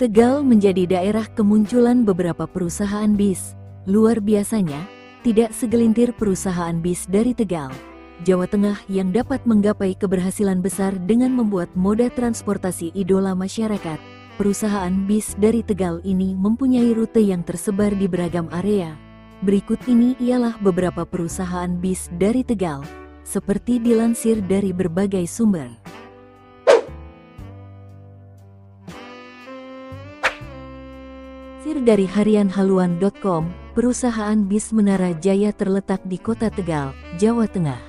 Tegal menjadi daerah kemunculan beberapa perusahaan bis. Luar biasanya, tidak segelintir perusahaan bis dari Tegal, Jawa Tengah yang dapat menggapai keberhasilan besar dengan membuat moda transportasi idola masyarakat. Perusahaan bis dari Tegal ini mempunyai rute yang tersebar di beragam area. Berikut ini ialah beberapa perusahaan bis dari Tegal, seperti dilansir dari berbagai sumber. Dari harianhaluan.com, perusahaan bis Menara Jaya terletak di Kota Tegal, Jawa Tengah.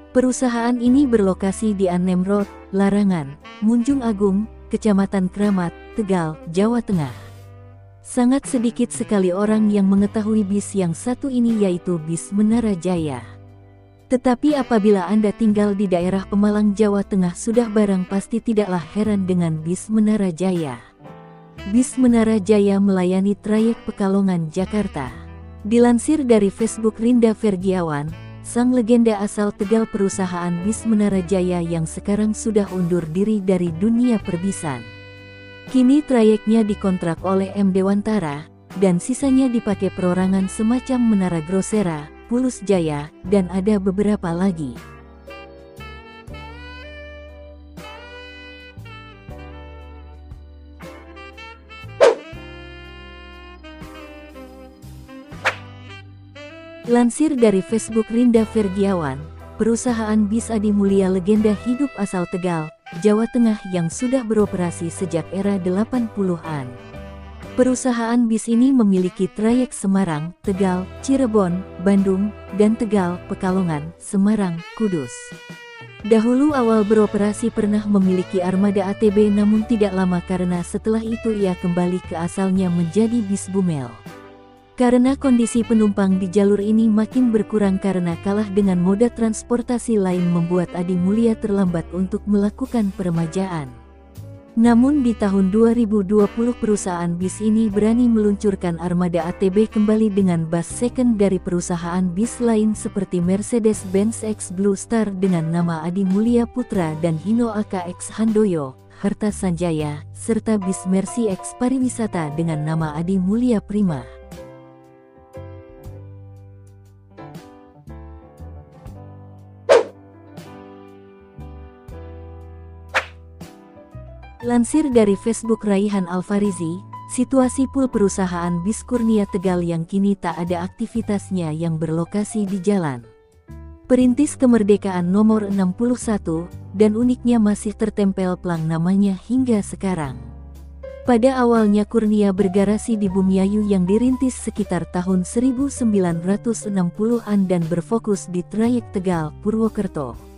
Perusahaan ini berlokasi di Anem Road, Larangan, Munjung Agung, Kecamatan Kramat, Tegal, Jawa Tengah. Sangat sedikit sekali orang yang mengetahui bis yang satu ini, yaitu bis Menara Jaya. Tetapi apabila Anda tinggal di daerah Pemalang, Jawa Tengah, sudah barang pasti tidaklah heran dengan bis Menara Jaya. Bis Menara Jaya melayani trayek Pekalongan, Jakarta. Dilansir dari Facebook Rinda Vergiawan, sang legenda asal Tegal, perusahaan bis Menara Jaya yang sekarang sudah undur diri dari dunia perbisan. Kini trayeknya dikontrak oleh M Dewantara, dan sisanya dipakai perorangan semacam Menara Grosera, Pulus Jaya, dan ada beberapa lagi. Lansir dari Facebook Rinda Vergiawan, perusahaan bis Adi Mulia legenda hidup asal Tegal, Jawa Tengah yang sudah beroperasi sejak era 80-an. Perusahaan bis ini memiliki trayek Semarang, Tegal, Cirebon, Bandung, dan Tegal, Pekalongan, Semarang, Kudus. Dahulu awal beroperasi pernah memiliki armada ATB, namun tidak lama karena setelah itu ia kembali ke asalnya menjadi bis Bumel. Karena kondisi penumpang di jalur ini makin berkurang karena kalah dengan moda transportasi lain, membuat Adi Mulia terlambat untuk melakukan peremajaan. Namun di tahun 2020 perusahaan bis ini berani meluncurkan armada ATB kembali dengan bus second dari perusahaan bis lain seperti Mercedes-Benz X Blue Star dengan nama Adi Mulia Putra dan Hino AKX Handoyo, Harta Sanjaya, serta bis Mercy X Pariwisata dengan nama Adi Mulia Prima. Lansir dari Facebook Raihan Alfarizi, situasi pool perusahaan bis Kurnia Tegal yang kini tak ada aktivitasnya yang berlokasi di Jalan Perintis Kemerdekaan nomor 61, dan uniknya masih tertempel plang namanya hingga sekarang. Pada awalnya Kurnia bergarasi di Bumiayu yang dirintis sekitar tahun 1960-an dan berfokus di trayek Tegal, Purwokerto.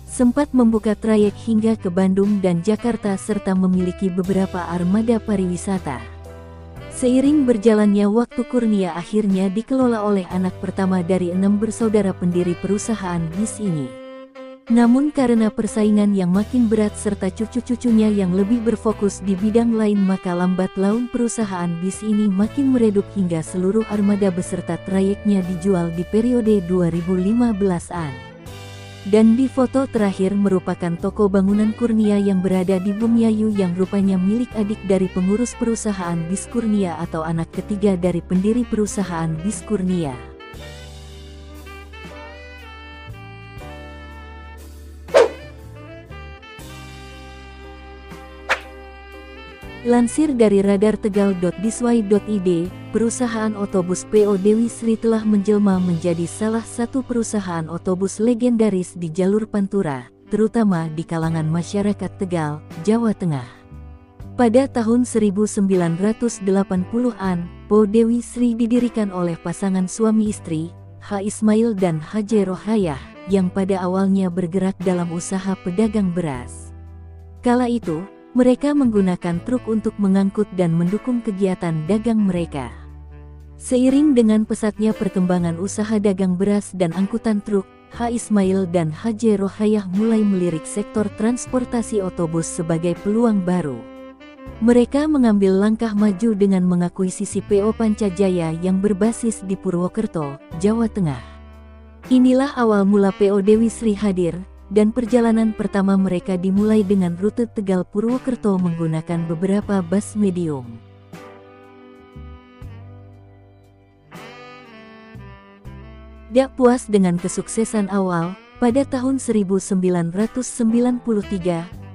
Sempat membuka trayek hingga ke Bandung dan Jakarta serta memiliki beberapa armada pariwisata. Seiring berjalannya waktu, Kurnia akhirnya dikelola oleh anak pertama dari 6 bersaudara pendiri perusahaan bis ini. Namun karena persaingan yang makin berat serta cucu-cucunya yang lebih berfokus di bidang lain, maka lambat laun perusahaan bis ini makin meredup hingga seluruh armada beserta trayeknya dijual di periode 2015-an. Dan di foto terakhir merupakan toko bangunan Kurnia yang berada di Bumiayu yang rupanya milik adik dari pengurus perusahaan bis Kurnia atau anak ketiga dari pendiri perusahaan bis Kurnia. Lansir dari radartegal.disway.id, perusahaan otobus PO Dewi Sri telah menjelma menjadi salah satu perusahaan otobus legendaris di jalur Pantura, terutama di kalangan masyarakat Tegal, Jawa Tengah. Pada tahun 1980-an, PO Dewi Sri didirikan oleh pasangan suami istri, H. Ismail dan H. J. Rohayah, yang pada awalnya bergerak dalam usaha pedagang beras. Kala itu, mereka menggunakan truk untuk mengangkut dan mendukung kegiatan dagang mereka. Seiring dengan pesatnya perkembangan usaha dagang beras dan angkutan truk, H. Ismail dan H. J. Rohayah mulai melirik sektor transportasi otobus sebagai peluang baru. Mereka mengambil langkah maju dengan mengakuisisi PO Pancajaya yang berbasis di Purwokerto, Jawa Tengah. Inilah awal mula PO Dewi Sri hadir, dan perjalanan pertama mereka dimulai dengan rute Tegal Purwokerto menggunakan beberapa bus medium. Tak puas dengan kesuksesan awal, pada tahun 1993,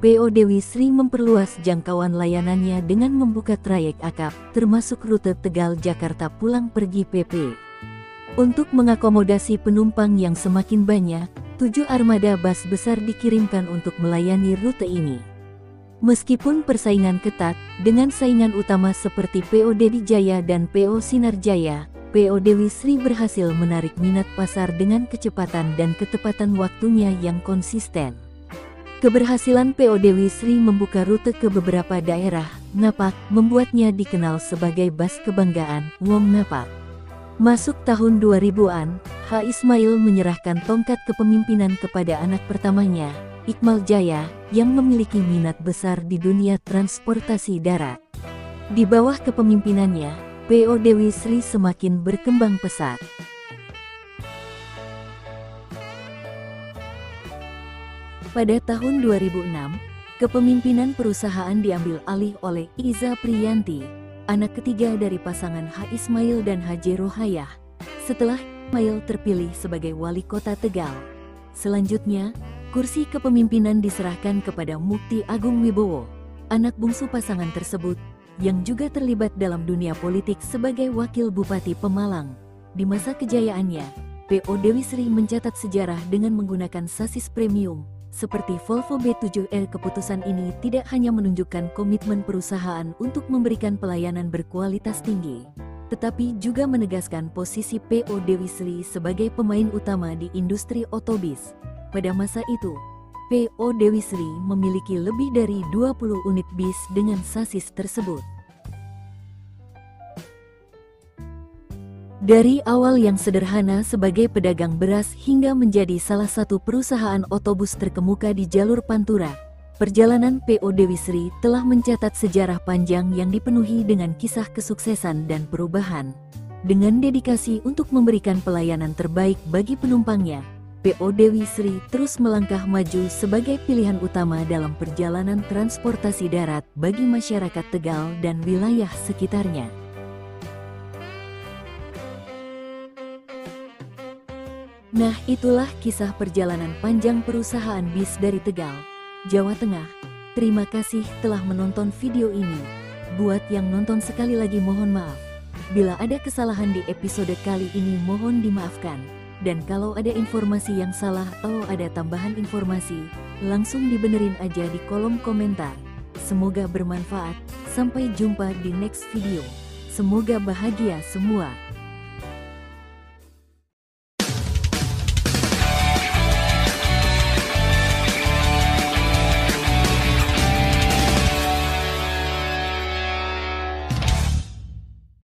PO Dewi Sri memperluas jangkauan layanannya dengan membuka trayek akap, termasuk rute Tegal-Jakarta pulang pergi PP. Untuk mengakomodasi penumpang yang semakin banyak, 7 armada bus besar dikirimkan untuk melayani rute ini. Meskipun persaingan ketat, dengan saingan utama seperti PO Dedi Jaya dan PO Sinar Jaya, PO Dewi Sri berhasil menarik minat pasar dengan kecepatan dan ketepatan waktunya yang konsisten. Keberhasilan PO Dewi Sri membuka rute ke beberapa daerah, Napak, membuatnya dikenal sebagai bus kebanggaan, Wong Napak. Masuk tahun 2000-an, H. Ismail menyerahkan tongkat kepemimpinan kepada anak pertamanya, Iqmal Jaya, yang memiliki minat besar di dunia transportasi darat. Di bawah kepemimpinannya, PO Dewi Sri semakin berkembang pesat. Pada tahun 2006, kepemimpinan perusahaan diambil alih oleh Iza Priyanti, anak ketiga dari pasangan H. Ismail dan H. Rohayah, setelah Ismail terpilih sebagai wali kota Tegal. Selanjutnya, kursi kepemimpinan diserahkan kepada Mukti Agung Wibowo, anak bungsu pasangan tersebut, yang juga terlibat dalam dunia politik sebagai wakil Bupati Pemalang. Di masa kejayaannya, PO Dewi Sri mencatat sejarah dengan menggunakan sasis premium, seperti Volvo B7R. Keputusan ini tidak hanya menunjukkan komitmen perusahaan untuk memberikan pelayanan berkualitas tinggi, tetapi juga menegaskan posisi PO Dewi Sri sebagai pemain utama di industri otobis. Pada masa itu, PO Dewi Sri memiliki lebih dari 20 unit bis dengan sasis tersebut. Dari awal yang sederhana sebagai pedagang beras hingga menjadi salah satu perusahaan otobus terkemuka di jalur Pantura, perjalanan PO Dewi Sri telah mencatat sejarah panjang yang dipenuhi dengan kisah kesuksesan dan perubahan. Dengan dedikasi untuk memberikan pelayanan terbaik bagi penumpangnya, PO Dewi Sri terus melangkah maju sebagai pilihan utama dalam perjalanan transportasi darat bagi masyarakat Tegal dan wilayah sekitarnya. Nah, itulah kisah perjalanan panjang perusahaan bis dari Tegal, Jawa Tengah. Terima kasih telah menonton video ini. Buat yang nonton sekali lagi mohon maaf. Bila ada kesalahan di episode kali ini mohon dimaafkan. Dan kalau ada informasi yang salah atau ada tambahan informasi, langsung dibenerin aja di kolom komentar. Semoga bermanfaat, sampai jumpa di next video. Semoga bahagia semua.